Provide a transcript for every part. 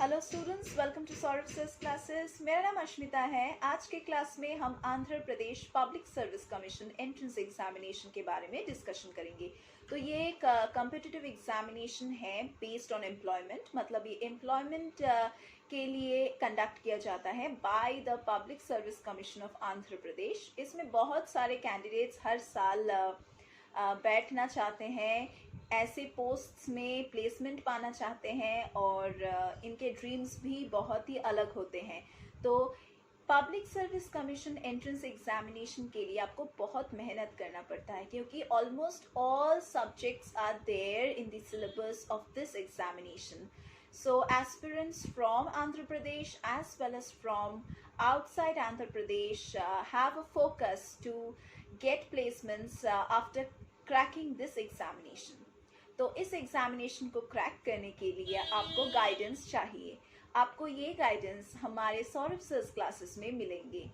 Hello students, welcome to Saurabh sir's classes. मेरा नाम अश्मिता है। आज के क्लास में हम Andhra Pradesh public service commission entrance examination के बारे में डिस्कशन करेंगे। तो ये एक कॉम्पिटिटिव एग्जामिनेशन है बेस्ड ऑन एम्प्लॉयमेंट, मतलब ये एम्प्लॉयमेंट के लिए कंडक्ट किया जाता है by the public service commission of Andhra Pradesh. इसमें बहुत सारे कैंडिडेट्स हर साल बैठना चाहते हैं, ऐसे पोस्ट्स में प्लेसमेंट पाना चाहते हैं और इनके ड्रीम्स भी बहुत ही अलग होते हैं। तो public service commission entrance examination के लिए आपको बहुत मेहनत करना पड़ता है, क्योंकि almost all subjects are there in the syllabus of this examination. So aspirants from Andhra Pradesh as well as from outside Andhra Pradesh have a focus to get placements after cracking this examination. तो इस examination को crack करने के लिए आपको guidance चाहिए। आपको ये गाइडेंस हमारे सौरभ सर्स क्लासेस में मिलेंगे।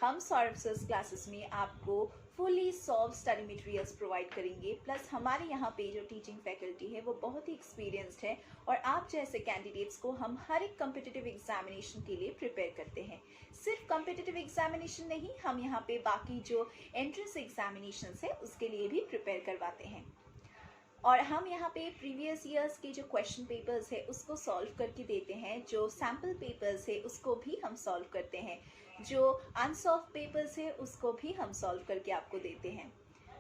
हम सौरभ सर्स क्लासेस में आपको fully solve study materials provide करेंगे, प्लस हमारे यहाँ पे जो टीचिंग फैकल्टी है वो बहुत ही एक्सपीरियंस्ड है और आप जैसे कैंडिडेट्स को हम हर एक कॉम्पिटिटिव एग्जामिनेशन के लिए प्रिपेयर करते हैं। सिर्फ कॉम्पिटिटिव एग्जामिनेशन नहीं, हम यहाँ पे बाकी जो एंट्रेंस एग्जामिनेशन है उसके लिए भी प्रिपेयर करवाते हैं। और हम यहाँ पे प्रीवियस ईयर्स के जो क्वेश्चन पेपर्स है उसको सॉल्व करके देते हैं, जो सैम्पल पेपर्स है उसको भी हम सॉल्व करते हैं, जो अनसॉल्व पेपर्स है उसको भी हम सॉल्व करके आपको देते हैं।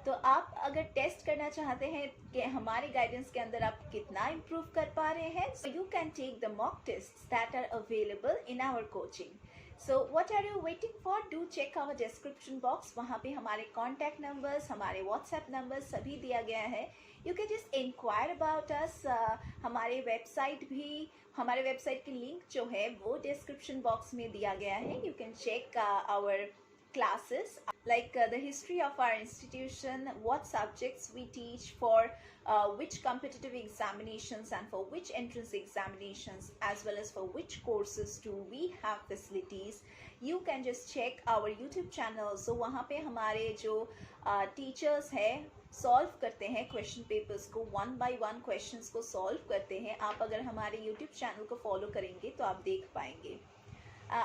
तो आप अगर टेस्ट करना चाहते हैं कि हमारे गाइडेंस के अंदर आप कितना इम्प्रूव कर पा रहे हैं, so you can take the mock test that are available in our coaching. So what are you waiting for? Do check our description box. वहाँ पे हमारे contact numbers, हमारे WhatsApp numbers सभी दिया गया है. You can just inquire about us. हमारे website की लिंक जो है वो डिस्क्रिप्शन बॉक्स में दिया गया है. You can check our classes like the history of our institution, what subjects we teach for which competitive examinations and for which entrance examinations, as well as for which courses do we have facilities. You can just check our YouTube channel. So वहाँ पे हमारे जो teachers हैं solve करते हैं question papers को, 1 by 1 questions को solve करते हैं. आप अगर हमारे यूट्यूब चैनल को फॉलो करेंगे तो आप देख पाएंगे.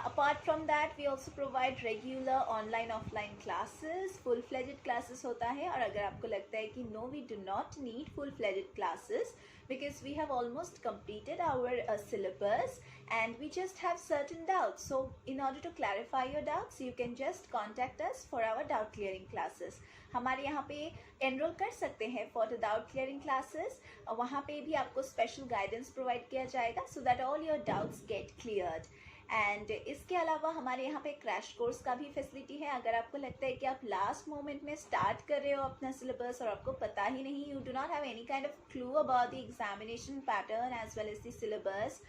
Apart from that, we also provide regular online offline classes. full fledged classes होता है. और अगर आपको लगता है कि no, we do not need full fledged classes because we have almost completed our syllabus and we just have certain doubts. So in order to clarify your doubts, you can just contact us for our doubt clearing classes. हमारे यहाँ पे enrol कर सकते हैं for the doubt clearing classes. वहाँ पे भी आपको स्पेशल गाइडेंस प्रोवाइड किया जाएगा so that all your doubts get cleared. And इसके अलावा हमारे यहाँ पे क्रैश कोर्स का भी फैसिलिटी है. अगर आपको लगता है कि आप लास्ट मोमेंट में स्टार्ट कर रहे हो अपना सिलेबस और आपको पता ही नहीं, you do not have any kind of clue about the examination pattern as well as the syllabus,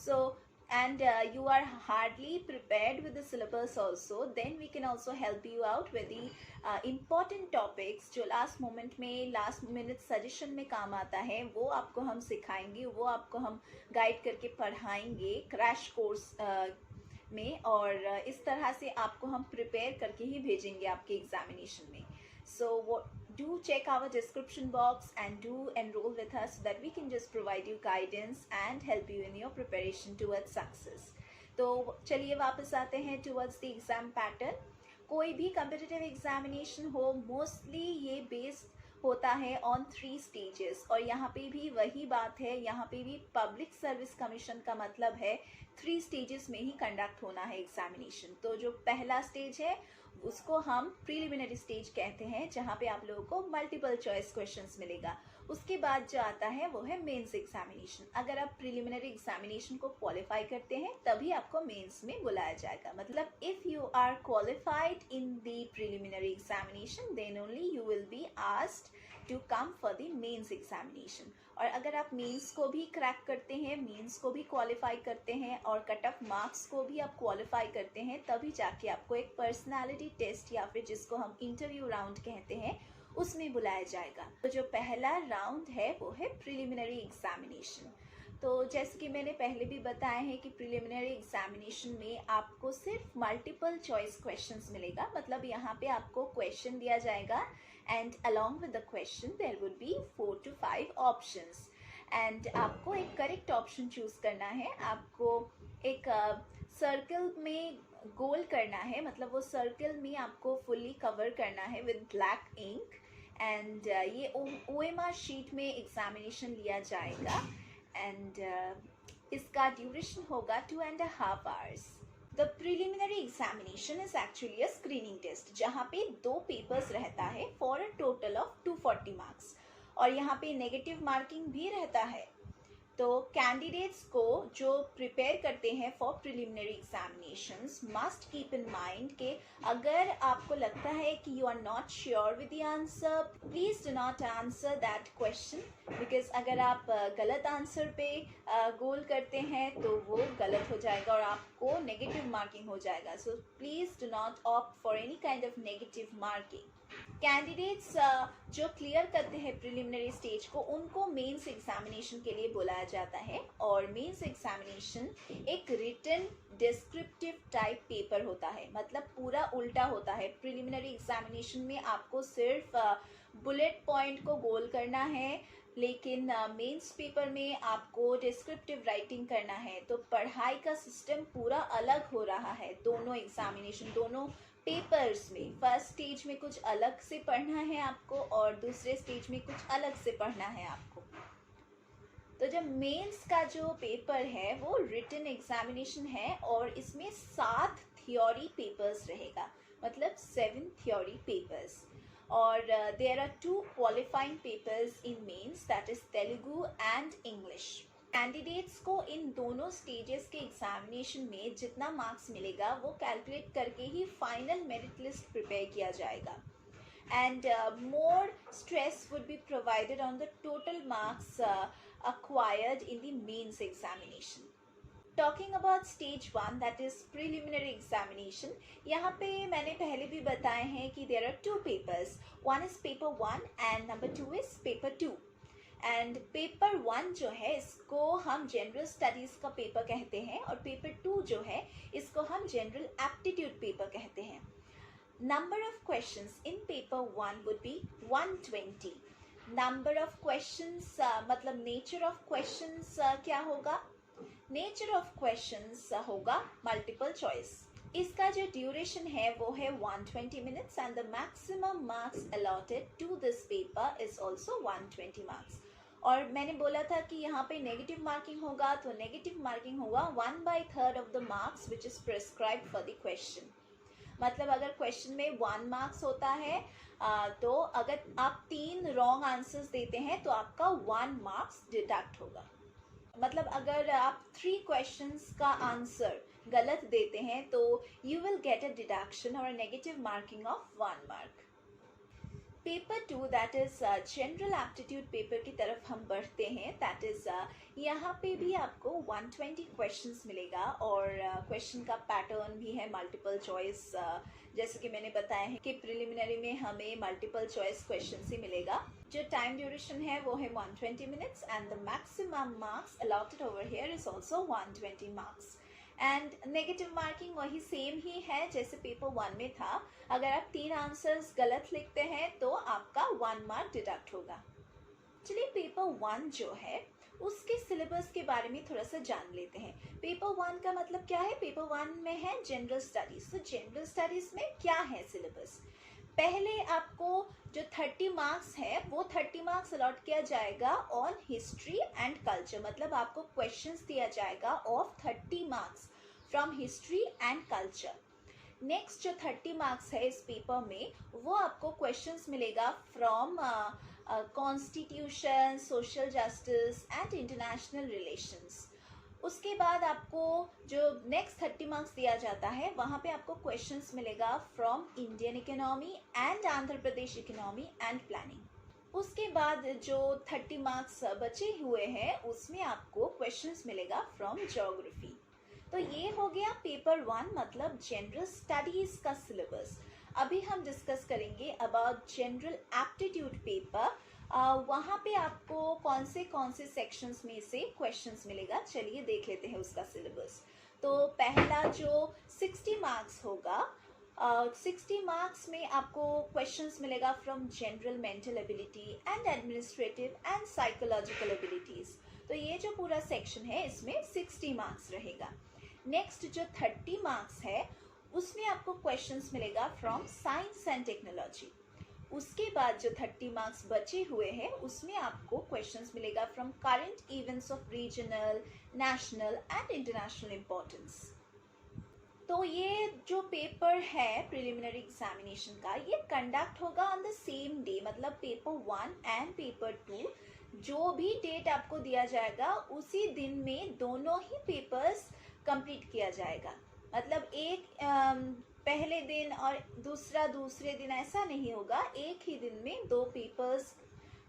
so and you are hardly prepared with the syllabus also, then we can also help you out with the important topics जो last moment में last minute suggestion में काम आता है. वो आपको हम सिखाएंगे, वो आपको हम गाइड करके पढ़ाएंगे क्रैश कोर्स में, और इस तरह से आपको हम प्रिपेयर करके ही भेजेंगे आपके एग्जामिनेशन में. So do check our description box and do enroll with us so that we can just provide you guidance and help you in your preparation towards success. तो चलिए वापस आते हैं towards the exam pattern. कोई भी competitive examination हो, mostly ये based होता है ऑन 3 stages. और यहाँ पे भी वही बात है, यहाँ पे भी पब्लिक सर्विस कमीशन का मतलब है 3 stages में ही कंडक्ट होना है एग्जामिनेशन. तो जो पहला स्टेज है उसको हम प्रीलिमिनरी स्टेज कहते हैं, जहाँ पे आप लोगों को मल्टीपल चॉइस क्वेश्चंस मिलेगा. उसके बाद जो आता है वो है मेंस एग्जामिनेशन. अगर आप प्रीलिमिनरी एग्जामिनेशन को क्वालिफाई करते हैं तभी आपको मेंस में बुलाया जाएगा. मतलब if you are qualified in the preliminary examination then only you will be asked to come for the mains examination. और अगर आप मेंस को भी क्रैक करते हैं, मेंस को भी क्वालिफाई करते हैं और कट ऑफ मार्क्स को भी आप क्वालिफाई करते हैं, तभी जाके आपको एक पर्सनालिटी टेस्ट या फिर जिसको हम इंटरव्यू राउंड कहते हैं उसमें बुलाया जाएगा. तो जो पहला राउंड है वो है प्रीलिमिनरी एग्जामिनेशन. तो जैसे कि मैंने पहले भी बताया है कि प्रीलिमिनरी एग्जामिनेशन में आपको सिर्फ मल्टीपल चॉइस क्वेश्चंस मिलेगा. मतलब यहाँ पे आपको क्वेश्चन दिया जाएगा and along with the question there would be 4 to 5 options. And आपको एक करेक्ट ऑप्शन चूज करना है। आपको एक सर्कल में गोल करना है, मतलब वो सर्कल में आपको फुल्ली कवर करना है विद ब्लैक इंक। एंड ये OMR शीट में एग्जामिनेशन लिया जाएगा एंड इसका ड्यूरेशन होगा 2.5 hours। The preliminary examination is actually a screening test, जहाँ पे 2 पेपर्स रहता है for a total of 240 marks, और यहाँ पे नेगेटिव मार्किंग भी रहता है। तो कैंडिडेट्स को जो प्रिपेयर करते हैं for preliminary examinations must keep in mind कि अगर आपको लगता है कि you are not sure with the answer, please do not answer that question, because अगर आप गलत आंसर पे गोल करते हैं तो वो गलत हो जाएगा और आपको नेगेटिव मार्किंग हो जाएगा। So please do not opt for any kind of negative marking. Candidates जो क्लियर करते हैं प्रिलिमिनरी स्टेज को, उनको मेंस एग्जामिनेशन के लिए बुलाया जाता है। और मेंस एग्जामिनेशन एक रिटन डिस्क्रिप्टिव टाइप पेपर होता है, मतलब पूरा उल्टा होता है। प्रिलिमिनरी एग्जामिनेशन में आपको सिर्फ बुलेट पॉइंट को गोल करना है, लेकिन मेंस पेपर में आपको डिस्क्रिप्टिव राइटिंग करना है। तो पढ़ाई का सिस्टम पूरा अलग हो रहा है दोनों एग्जामिनेशन, दोनों पेपर्स में। फर्स्ट स्टेज में कुछ अलग से पढ़ना है आपको और दूसरे स्टेज में कुछ अलग से पढ़ना है आपको। तो जब मेंस का जो पेपर है वो रिटन एग्जामिनेशन है और इसमें 7 थ्योरी पेपर्स रहेगा, मतलब 7 थ्योरी पेपर्स। और there are 2 qualifying papers in mains, that is Telugu and English. Candidates को इन दोनों स्टेजेस के एग्जामिनेशन में जितना मार्क्स मिलेगा वो कैलकुलेट करके ही फाइनल मेरिट लिस्ट प्रिपेयर किया जाएगा। And more stress would be provided on the total marks acquired in the mains examination. Talking about stage 1, that is preliminary examination, यहाँ पे मैंने पहले भी बताए हैं कि there are 2 papers. One is paper 1 and number 2 is paper 2. And paper 1 जो है इसको हम जनरल स्टडीज का पेपर कहते हैं और पेपर 2 जो है इसको हम जनरल एप्टीट्यूड पेपर कहते हैं। Number of questions in paper 1 would be 120। Number of questions मतलब नेचर ऑफ क्वेश्चंस क्या होगा? नेचर ऑफ क्वेश्चंस होगा मल्टीपल चॉइस। इसका जो ड्यूरेशन है वो है 120 minutes and the maximum marks allotted to this paper is also 120 marks. और मैंने बोला था कि यहाँ पे नेगेटिव मार्किंग होगा, तो नेगेटिव मार्किंग होगा 1/3 of the marks which is prescribed for the question. मतलब अगर क्वेश्चन में 1 मार्क्स होता है तो अगर आप 3 रॉन्ग आंसर्स देते हैं तो आपका 1 मार्क्स डिडक्ट होगा। मतलब अगर आप 3 क्वेश्चंस का आंसर गलत देते हैं तो you will get a deduction और negative marking of 1 mark. Paper 2 that is general aptitude paper की तरफ हम बढ़ते हैं। दैट इज यहाँ पे भी आपको 120 क्वेश्चंस मिलेगा और क्वेश्चन का पैटर्न भी है मल्टीपल चॉइस। जैसे कि मैंने बताया है कि प्रिलिमिनरी में हमें मल्टीपल चॉइस क्वेश्चन ही मिलेगा। जो टाइम ड्यूरेशन है वो है 120 minutes and the maximum marks allotted over here is also 120 marks. And negative marking वही सेम ही है जैसे पेपर 1 में था। अगर आप 3 आंसर्स गलत लिखते हैं तो आपका 1 मार्क डिडक्ट होगा। चलिए पेपर 1 जो है उसके सिलेबस के बारे में थोड़ा सा जान लेते हैं। पेपर 1 का मतलब क्या है? पेपर 1 में है जनरल स्टडीज। तो जनरल स्टडीज में क्या है सिलेबस? पहले आपको जो 30 मार्क्स है वो 30 मार्क्स अलॉट किया जाएगा ऑन हिस्ट्री एंड कल्चर। मतलब आपको क्वेश्चंस दिया जाएगा of 30 marks from history and culture. Next जो 30 मार्क्स है इस पेपर में वो आपको क्वेश्चंस मिलेगा from constitution, social justice and international relations. उसके बाद आपको जो नेक्स्ट 30 मार्क्स दिया जाता है वहाँ पे आपको क्वेश्चंस मिलेगा from Indian economy and Andhra Pradesh economy and planning. उसके बाद जो 30 मार्क्स बचे हुए हैं उसमें आपको क्वेश्चंस मिलेगा फ्रॉम ज्योग्राफी। तो ये हो गया पेपर 1 मतलब जनरल स्टडीज का सिलेबस। अभी हम डिस्कस करेंगे अबाउट जनरल एप्टीट्यूड पेपर। वहाँ पे आपको कौन से सेक्शंस में से क्वेश्चंस मिलेगा, चलिए देख लेते हैं उसका सिलेबस। तो पहला जो 60 मार्क्स होगा 60 मार्क्स में आपको क्वेश्चंस मिलेगा from general mental ability and administrative and psychological abilities. तो ये जो पूरा सेक्शन है इसमें 60 मार्क्स रहेगा। नेक्स्ट जो 30 मार्क्स है उसमें आपको क्वेश्चंस मिलेगा फ्रॉम साइंस एंड टेक्नोलॉजी। उसके बाद जो 30 मार्क्स बचे हुए हैं उसमें आपको क्वेश्चंस मिलेगा from current events of regional, national and international importance. तो ये जो पेपर है प्रिलिमिनरी एग्जामिनेशन का, ये कंडक्ट होगा ऑन द सेम डे, मतलब पेपर 1 एंड पेपर 2 जो भी डेट आपको दिया जाएगा उसी दिन में दोनों ही पेपर्स कंप्लीट किया जाएगा। मतलब एक पहले दिन और दूसरा दूसरे दिन ऐसा नहीं होगा, एक ही दिन में दो पेपर्स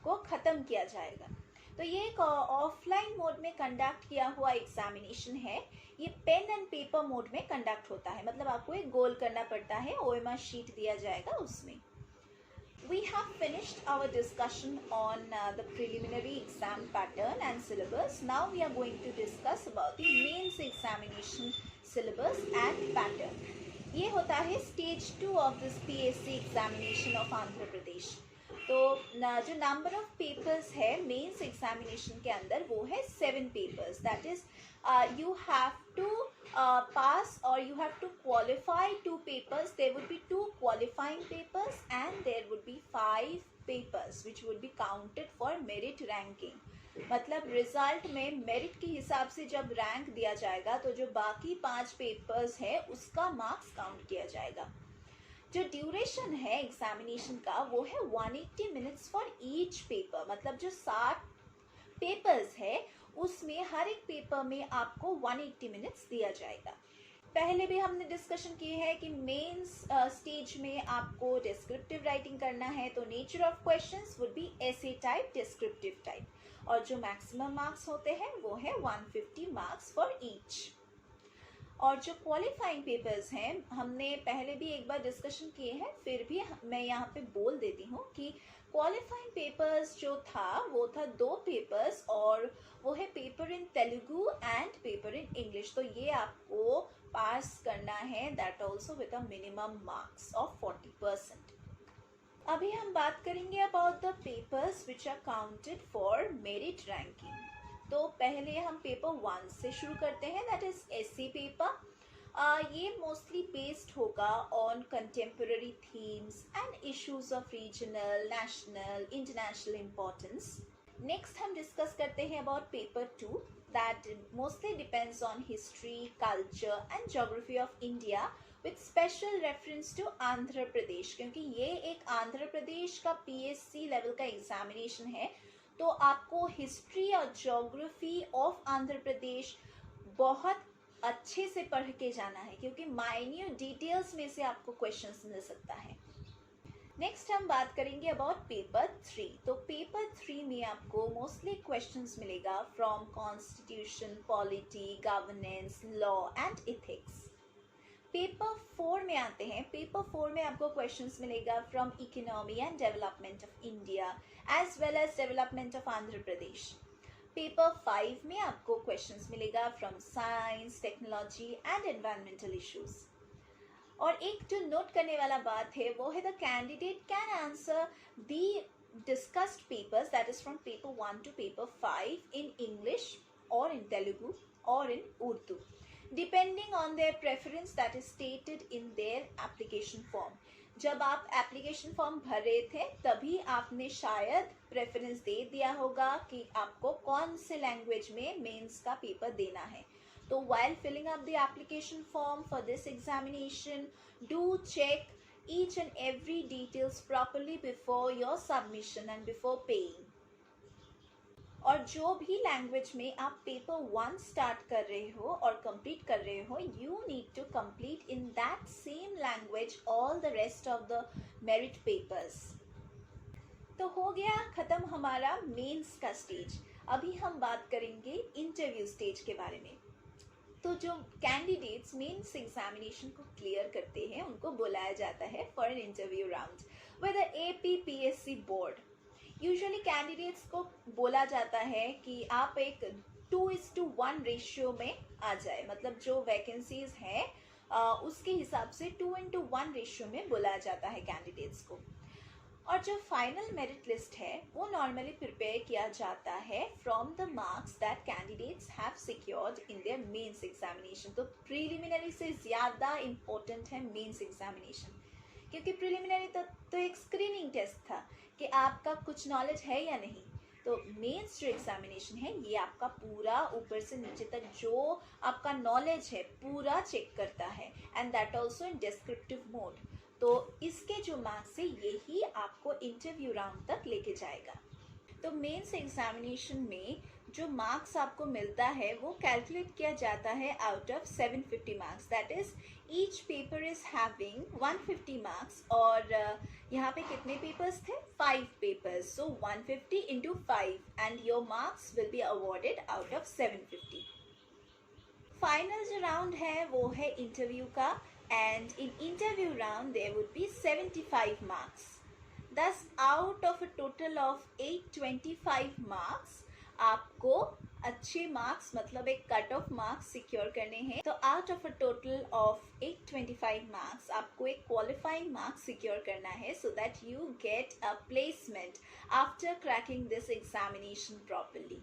को ख़त्म किया जाएगा। तो ये एक ऑफलाइन मोड में कंडक्ट किया हुआ एग्जामिनेशन है। ये पेन एंड पेपर मोड में कंडक्ट होता है, मतलब आपको एक गोल करना पड़ता है, ओएमआर शीट दिया जाएगा उसमें। We have finished our discussion on the preliminary exam pattern and syllabus. Now we are going to discuss about the mains examination syllabus and pattern. ये होता है stage 2 of this PSC examination of Andhra Pradesh. तो जो number of papers है mains examination के अंदर वो है 7 papers. That is you have to pass or you have to qualify 2 papers. There would be 2 qualifying papers and there would be 5 papers which would be counted for merit ranking. मतलब result में merit के हिसाब से जब rank दिया जाएगा तो जो बाकी 5 पेपर्स है उसका मार्क्स काउंट किया जाएगा। जो ड्यूरेशन है एग्जामिनेशन का वो है 180 मिनट्स फॉर ईच पेपर। मतलब जो 60 पेपर्स है उसमें हर एक पेपर में आपको 180 मिनट्स दिया जाएगा। पहले भी हमने डिस्कशन की है कि मेंस स्टेज में आपको डिस्क्रिप्टिव राइटिंग करना है, तो nature of questions would be essay type, descriptive type, और जो मैक्सिमम मार्क्स होते हैं वो है 150 मार्क्स फॉर ईच। और जो क्वालिफाइंग पेपर्स हैं हमने पहले भी एक बार डिस्कशन किए हैं, फिर भी मैं यहाँ पे बोल देती हूँ कि क्वालिफाइंग पेपर्स जो था वो था 2 पेपर्स, और वो है paper in Telugu and paper in English. तो ये आपको पास करना है, that also with a minimum marks of 40%। अभी हम बात करेंगे about the papers which are counted for merit ranking. तो पहले हम पेपर 1 से शुरू करते हैं, दैट इज एसए पेपर। ये मोस्टली बेस्ड होगा on contemporary themes and issues of regional, national, international importance. Next हम डिस्कस करते हैं about paper 2 that mostly depends on history, culture and geography of India with special reference to Andhra Pradesh. क्योंकि ये एक आंध्र प्रदेश का PSC level का examination है, तो आपको हिस्ट्री और ज्योग्राफी ऑफ आंध्र प्रदेश बहुत अच्छे से पढ़ के जाना है, क्योंकि माइन्यूट डिटेल्स में से आपको क्वेश्चंस मिल सकता है। नेक्स्ट हम बात करेंगे अबाउट पेपर 3। तो पेपर 3 में आपको मोस्टली क्वेश्चंस मिलेगा from constitution, polity, governance, law and ethics. Paper 4 में आते हैं। पेपर 4 में आपको क्वेश्चंस मिलेगा from economy and development of India as well as development of Andhra Pradesh. Paper 5 में आपको क्वेश्चंस मिलेगा from science, technology and environmental issues. और एक जो नोट करने वाला बात है वो है the candidate can answer the discussed papers, that is from paper 1 to paper 5 in English और इन तेलुगु और इन Urdu, depending on their preference that is stated in their application form. जब आप एप्लीकेशन फॉर्म भर रहे थे तभी आपने शायद प्रेफरेंस दे दिया होगा कि आपको कौन से लैंग्वेज में मेंस का पेपर देना है। तो while filling up the application form for this examination, do check each and every details properly before your submission and before paying. और जो भी लैंग्वेज में आप पेपर 1 स्टार्ट कर रहे हो और कंप्लीट कर रहे हो, you need to complete in that same language all the rest of the merit papers. तो हो गया ख़त्म हमारा मेंस का स्टेज। अभी हम बात करेंगे इंटरव्यू स्टेज के बारे में। तो जो कैंडिडेट्स मेंस एग्जामिनेशन को क्लियर करते हैं उनको बुलाया जाता है for an interview round with the APPSC board. Usually candidates को बोला जाता है कि आप एक 2:1 रेशियो में आ जाए, मतलब जो वैकेंसीज हैं उसके हिसाब से 2:1 रेशियो में बुलाया जाता है कैंडिडेट्स को। और जो फाइनल मेरिट लिस्ट है वो नॉर्मली प्रिपेयर किया जाता है from the marks that candidates have secured in their mains examination. तो प्रीलिमिनरी से ज़्यादा इम्पोर्टेंट है मेंस एग्जामिनेशन, क्योंकि प्रीलिमिनरी तो एक स्क्रीनिंग टेस्ट था कि आपका कुछ नॉलेज है या नहीं। तो मेंस जो एग्जामिनेशन है ये आपका पूरा ऊपर से नीचे तक जो आपका नॉलेज है पूरा चेक करता है, and that also in descriptive mode. तो इसके जो मार्क्स है यही आपको इंटरव्यू राउंड तक लेके जाएगा। तो मेंस एग्जामिनेशन में जो मार्क्स आपको मिलता है वो कैलकुलेट किया जाता है out of 750 marks, that is each paper is having 150 marks. और यहाँ पे कितने पेपर्स थे? 5 papers, so 150 into 5 and your marks will be awarded out of 750। Final जो राउंड है वो है इंटरव्यू का, and in interview round there would be 75 marks. Thus out of a total of 825 marks आपको अच्छे मार्क्स मतलब एक कट ऑफ मार्क्स सिक्योर करने हैं। तो out of a total of 825 marks आपको एक क्वालिफाइंग मार्क्स सिक्योर करना है, so that you get a placement after cracking this examination properly.